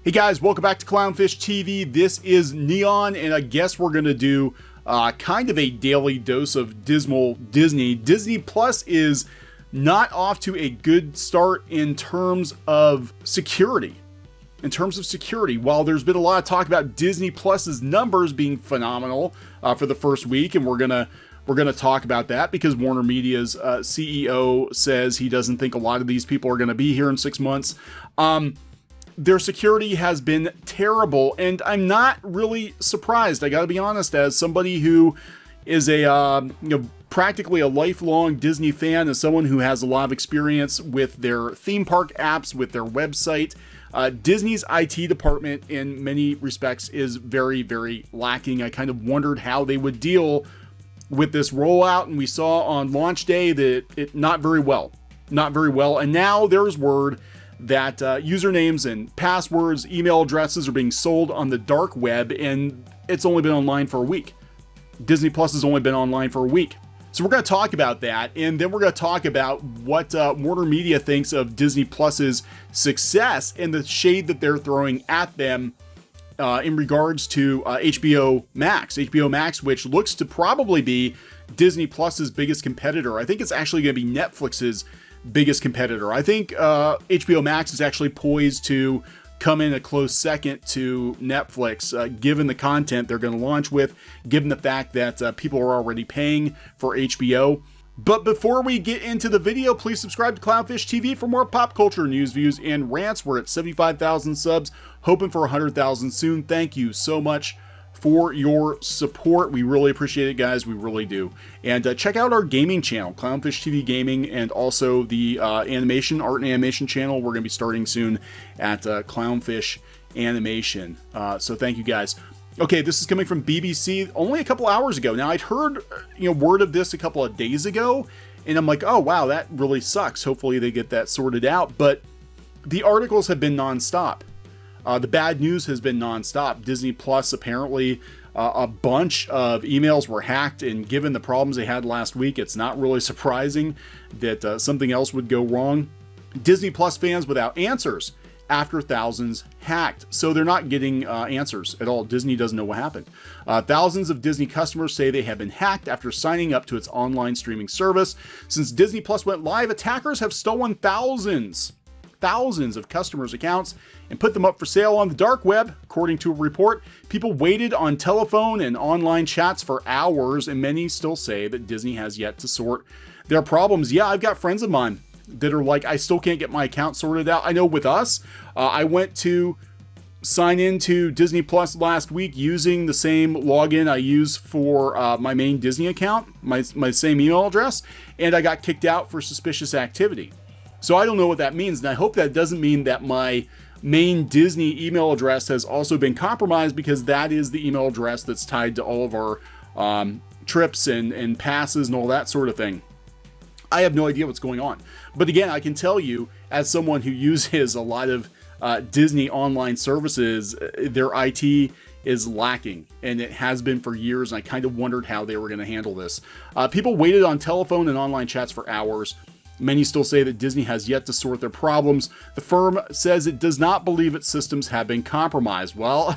Hey guys, welcome back to CLOWNFISH TV. This is Kneon, and I guess we're going to do kind of a daily dose of dismal Disney. Disney Plus is not off to a good start in terms of security. While there's been a lot of talk about Disney Plus's numbers being phenomenal for the first week, and we're gonna talk about that because Warner Media's CEO says he doesn't think a lot of these people are going to be here in 6 months. Their security has been terrible, and I'm not really surprised. I got to be honest, as somebody who is a practically a lifelong Disney fan, as someone who has a lot of experience with their theme park apps, with their website. Disney's IT department in many respects is very, very lacking. I kind of wondered how they would deal with this rollout, and we saw on launch day that it not very well. And now there's word that usernames and passwords, email addresses are being sold on the dark web, and it's only been online for a week. Disney Plus has only been online for a week. So we're going to talk about that, and then we're going to talk about what Warner Media thinks of Disney Plus's success and the shade that they're throwing at them in regards to HBO Max. HBO Max, which looks to probably be Disney Plus's biggest competitor. I think it's actually going to be Netflix's biggest competitor. I think HBO Max is actually poised to come in a close second to Netflix, given the content they're going to launch with, given the fact that people are already paying for HBO. But before we get into the video, please subscribe to CLOWNFISH TV for more pop culture news, views, and rants. We're at 75,000 subs, hoping for 100,000 soon. Thank you so much for your support. We really appreciate it, guys. We really do. And check out our gaming channel, CLOWNFISH TV Gaming, and also the art and animation channel. We're going to be starting soon at CLOWNFISH Animation. So thank you, guys. Okay, this is coming from BBC only a couple hours ago. Now, I'd heard word of this a couple of days ago, and I'm like, oh wow, that really sucks. Hopefully they get that sorted out. But the articles have been nonstop. The bad news has been nonstop. Disney Plus, apparently a bunch of emails were hacked, and given the problems they had last week, it's not really surprising that something else would go wrong. Disney Plus fans without answers after thousands hacked. So they're not getting answers at all. Disney doesn't know what happened. Thousands of Disney customers say they have been hacked after signing up to its online streaming service. Since Disney Plus went live, attackers have stolen thousands of customers' accounts and put them up for sale on the dark web. According to a report, people waited on telephone and online chats for hours, and many still say that Disney has yet to sort their problems. Yeah, I've got friends of mine that are like, I still can't get my account sorted out. I know with us, I went to sign into Disney Plus last week using the same login I use for my main Disney account, my same email address, and I got kicked out for suspicious activity. So I don't know what that means, and I hope that doesn't mean that my main Disney email address has also been compromised, because that is the email address that's tied to all of our trips and passes and all that sort of thing. I have no idea what's going on. But again, I can tell you, as someone who uses a lot of Disney online services, their IT is lacking, and it has been for years, and I kind of wondered how they were going to handle this. People waited on telephone and online chats for hours. Many still say that Disney has yet to sort their problems. The firm says it does not believe its systems have been compromised. Well,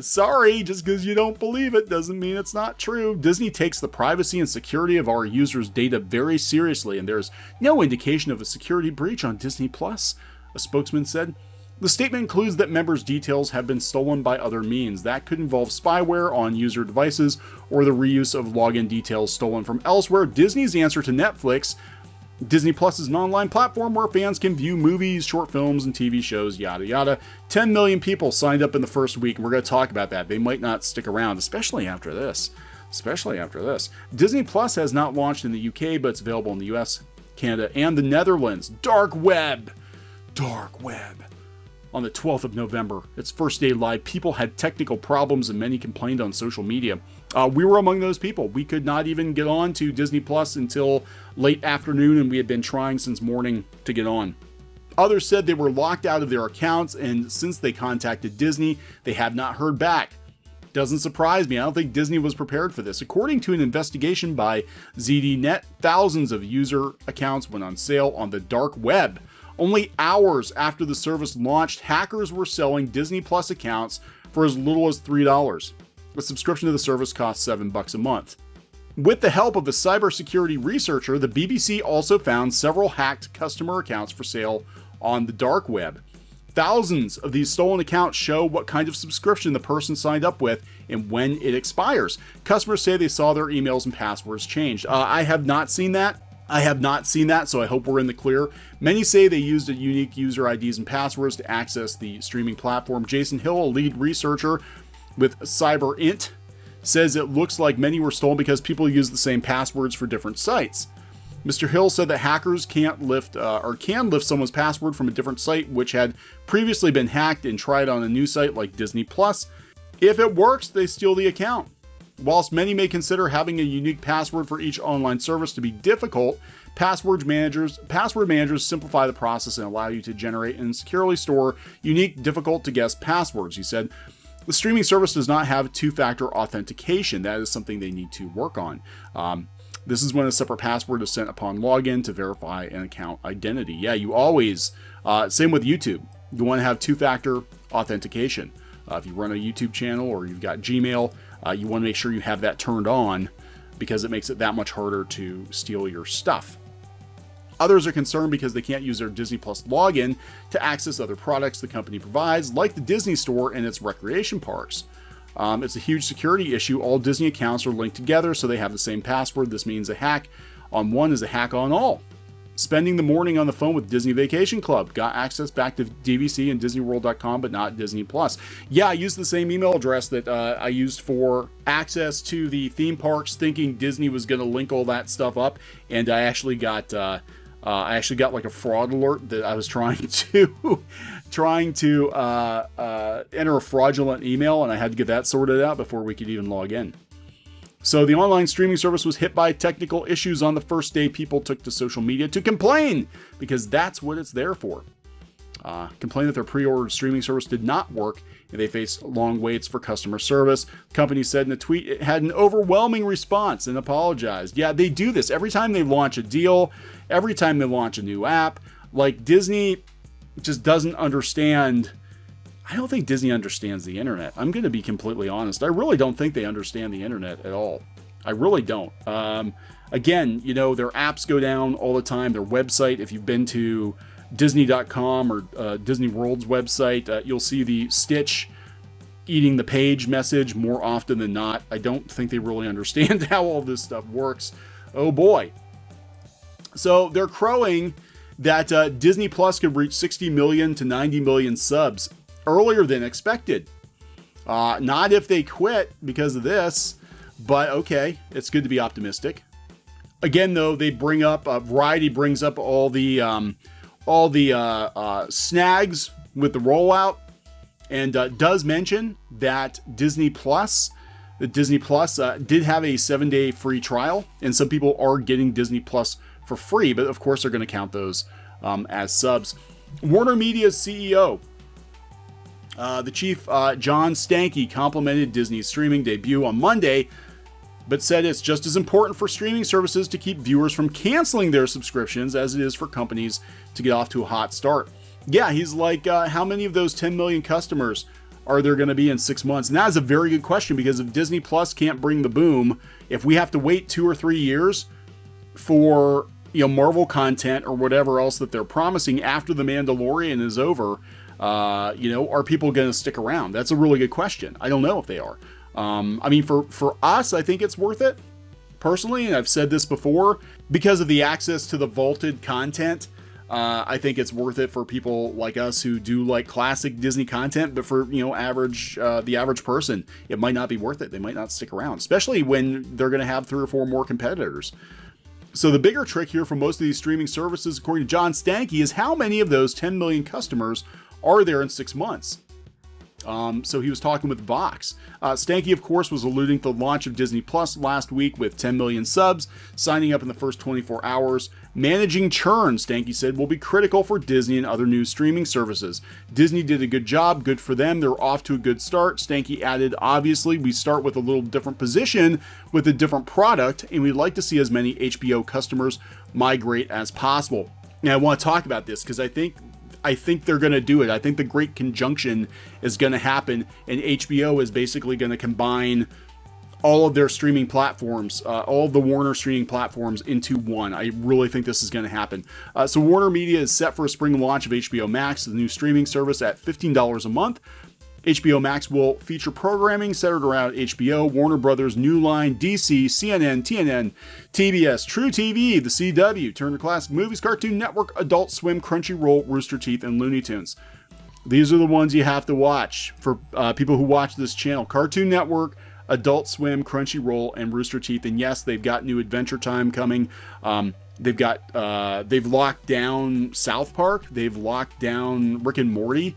sorry, just because you don't believe it doesn't mean it's not true. Disney takes the privacy and security of our users' data very seriously, and there's no indication of a security breach on Disney Plus, a spokesman said. The statement includes that members' details have been stolen by other means. That could involve spyware on user devices or the reuse of login details stolen from elsewhere. Disney's answer to Netflix: Disney Plus is an online platform where fans can view movies, short films, and TV shows, yada yada. 10 million people signed up in the first week, and we're going to talk about that. They might not stick around, especially after this. Disney Plus has not launched in the UK, but it's available in the US, Canada, and the Netherlands. Dark web. On the 12th of November, its first day live, people had technical problems and many complained on social media. We were among those people. We could not even get on to Disney Plus until late afternoon, and we had been trying since morning to get on. Others said they were locked out of their accounts, and since they contacted Disney, they have not heard back. Doesn't surprise me. I don't think Disney was prepared for this. According to an investigation by ZDNet, thousands of user accounts went on sale on the dark web Only hours after the service launched, hackers were selling Disney Plus accounts for as little as $3. A subscription to the service costs $7 a month. With the help of a cybersecurity researcher, the BBC also found several hacked customer accounts for sale on the dark web. Thousands of these stolen accounts show what kind of subscription the person signed up with and when it expires. Customers say they saw their emails and passwords changed. I have not seen that. So I hope we're in the clear. Many say they used a unique user IDs and passwords to access the streaming platform. Jason Hill, a lead researcher with CyberInt, says it looks like many were stolen because people use the same passwords for different sites. Mr. Hill said that hackers can lift someone's password from a different site which had previously been hacked and tried on a new site like Disney Plus. If it works, they steal the account. Whilst many may consider having a unique password for each online service to be difficult, password managers simplify the process and allow you to generate and securely store unique, difficult to guess passwords. He said, the streaming service does not have two-factor authentication. That is something they need to work on. This is when a separate password is sent upon login to verify an account identity. Yeah, you always, same with YouTube. You want to have two-factor authentication. If you run a YouTube channel or you've got Gmail, you want to make sure you have that turned on because it makes it that much harder to steal your stuff. Others are concerned because they can't use their Disney Plus login to access other products the company provides, like the Disney Store and its recreation parks. It's a huge security issue. All Disney accounts are linked together, so they have the same password. This means a hack on one is a hack on all. Spending the morning on the phone with Disney Vacation Club. Got access back to DVC and DisneyWorld.com, but not Disney Plus. Yeah, I used the same email address that I used for access to the theme parks, thinking Disney was going to link all that stuff up, and I actually got like a fraud alert that I was trying to enter a fraudulent email, and I had to get that sorted out before we could even log in. So the online streaming service was hit by technical issues on the first day. People took to social media to complain, because that's what it's there for. Complained that their pre-ordered streaming service did not work and they faced long waits for customer service. The company said in a tweet it had an overwhelming response and apologized. Yeah, they do this every time they launch a deal, every time they launch a new app. Like, Disney just doesn't understand. I don't think Disney understands the internet. I'm going to be completely honest. I really don't think they understand the internet at all. I really don't. Again, their apps go down all the time. Their website, if you've been to Disney.com or Disney World's website, you'll see the Stitch eating the page message more often than not. I don't think they really understand how all this stuff works. Oh boy. So they're crowing that Disney Plus could reach 60 million to 90 million subs earlier than expected. Not if they quit because of this, but okay, it's good to be optimistic. Again, though, they bring up, Variety brings up all the snags with the rollout, and does mention that Disney Plus did have a 7-day free trial, and some people are getting Disney Plus for free, but of course they're going to count those as subs. Warner Media's CEO, the chief, John Stankey, complimented Disney's streaming debut on Monday, but said it's just as important for streaming services to keep viewers from canceling their subscriptions as it is for companies to get off to a hot start. Yeah, he's like, how many of those 10 million customers are there going to be in 6 months? And that is a very good question, because if Disney Plus can't bring the boom, if we have to wait 2 or 3 years for Marvel content or whatever else that they're promising after The Mandalorian is over, are people going to stick around? That's a really good question. I don't know if they are. I mean, for us, I think it's worth it personally. And I've said this before, because of the access to the vaulted content. I think it's worth it for people like us who do like classic Disney content, but for, the average person, it might not be worth it. They might not stick around, especially when they're going to have 3 or 4 more competitors. So the bigger trick here for most of these streaming services, according to John Stankey, is how many of those 10 million customers are there in 6 months? So he was talking with Vox. Stankey, of course, was alluding to the launch of Disney Plus last week with 10 million subs, signing up in the first 24 hours. Managing churn, Stankey said, will be critical for Disney and other new streaming services. Disney did a good job, good for them. They're off to a good start. Stankey added, obviously, we start with a little different position with a different product, and we'd like to see as many HBO customers migrate as possible. And I want to talk about this because I think they're going to do it. I think the great conjunction is going to happen, and HBO is basically going to combine all of their streaming platforms, all of the Warner streaming platforms into one. I really think this is going to happen. So Warner Media is set for a spring launch of HBO Max, the new streaming service, at $15 a month. HBO Max will feature programming centered around HBO, Warner Brothers, New Line, DC, CNN, TNN, TBS, True TV, The CW, Turner Classic Movies, Cartoon Network, Adult Swim, Crunchyroll, Rooster Teeth, and Looney Tunes. These are the ones you have to watch for people who watch this channel. Cartoon Network, Adult Swim, Crunchyroll, and Rooster Teeth. And yes, they've got new Adventure Time coming. They've locked down South Park. They've locked down Rick and Morty.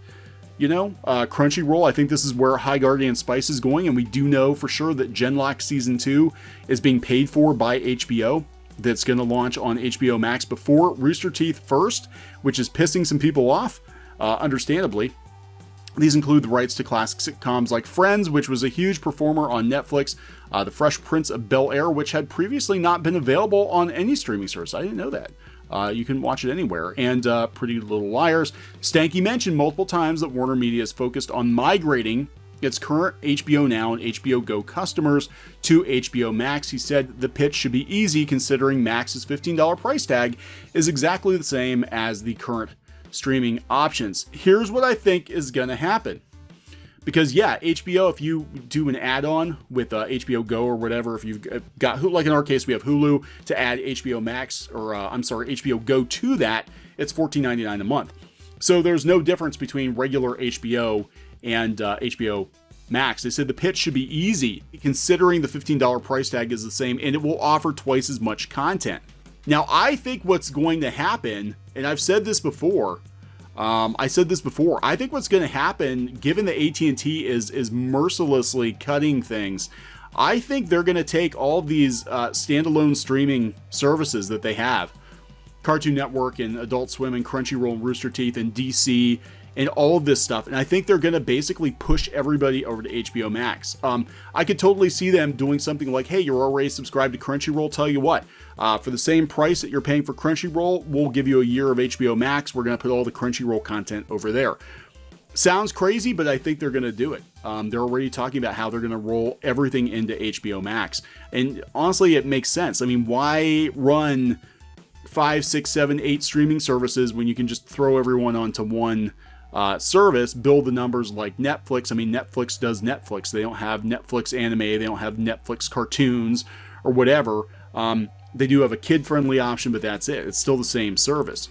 Crunchyroll, I think this is where High Guardian Spice is going, and we do know for sure that Genlock Season 2 is being paid for by HBO. That's going to launch on HBO Max before Rooster Teeth first, which is pissing some people off, understandably. These include the rights to classic sitcoms like Friends, which was a huge performer on Netflix, The Fresh Prince of Bel-Air, which had previously not been available on any streaming service. I didn't know that. You can watch it anywhere. And Pretty Little Liars. Stanky mentioned multiple times that Warner Media is focused on migrating its current HBO Now and HBO Go customers to HBO Max. He said the pitch should be easy considering Max's $15 price tag is exactly the same as the current streaming options. Here's what I think is going to happen. Because yeah, HBO, if you do an add-on with HBO Go or whatever, if you've got, like in our case, we have Hulu, to add HBO Max, or HBO Go to that, it's $14.99 a month. So there's no difference between regular HBO and HBO Max. They said the pitch should be easy, considering the $15 price tag is the same, and it will offer twice as much content. Now, I think what's going to happen, and I've said this before, I think what's going to happen, given that AT&T is mercilessly cutting things, I think they're going to take all of these standalone streaming services that they have, Cartoon Network and Adult Swim and Crunchyroll and Rooster Teeth and DC and all of this stuff, and I think they're going to basically push everybody over to HBO Max. I could totally see them doing something like, hey, you're already subscribed to Crunchyroll, tell you what, for the same price that you're paying for Crunchyroll, we'll give you a year of HBO Max. We're going to put all the Crunchyroll content over there. Sounds crazy, but I think they're going to do it. They're already talking about how they're going to roll everything into HBO Max. And honestly, it makes sense. I mean, why run 5, 6, 7, 8 streaming services when you can just throw everyone onto one service, build the numbers like Netflix? I mean, Netflix does Netflix. They don't have Netflix anime. They don't have Netflix cartoons or whatever. They do have a kid-friendly option, but that's it. It's still the same service.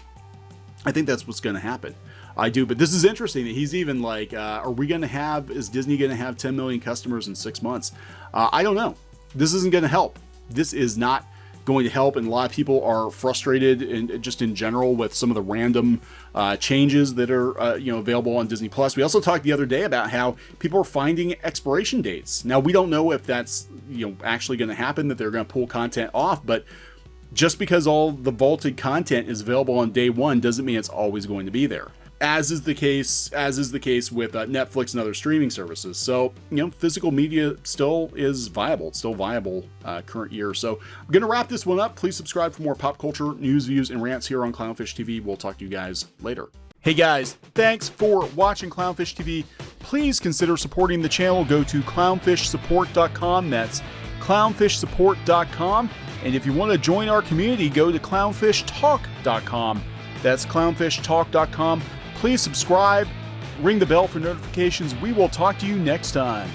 I think that's what's going to happen. I do, but this is interesting that he's even like, is Disney going to have 10 million customers in 6 months? I don't know. This isn't going to help. This is not going to help, and a lot of people are frustrated, and just in general with some of the random changes that are available on Disney Plus. We also talked the other day about how people are finding expiration dates. Now, we don't know if that's actually going to happen, that they're going to pull content off, but just because all the vaulted content is available on day one doesn't mean it's always going to be there. As is the case with Netflix and other streaming services. So, physical media still is viable. It's still viable current year. So I'm going to wrap this one up. Please subscribe for more pop culture news, views, and rants here on Clownfish TV. We'll talk to you guys later. Hey guys, thanks for watching Clownfish TV. Please consider supporting the channel. Go to clownfishsupport.com. That's clownfishsupport.com. And if you want to join our community, go to clownfishtalk.com. That's clownfishtalk.com. Please subscribe, ring the bell for notifications. We will talk to you next time.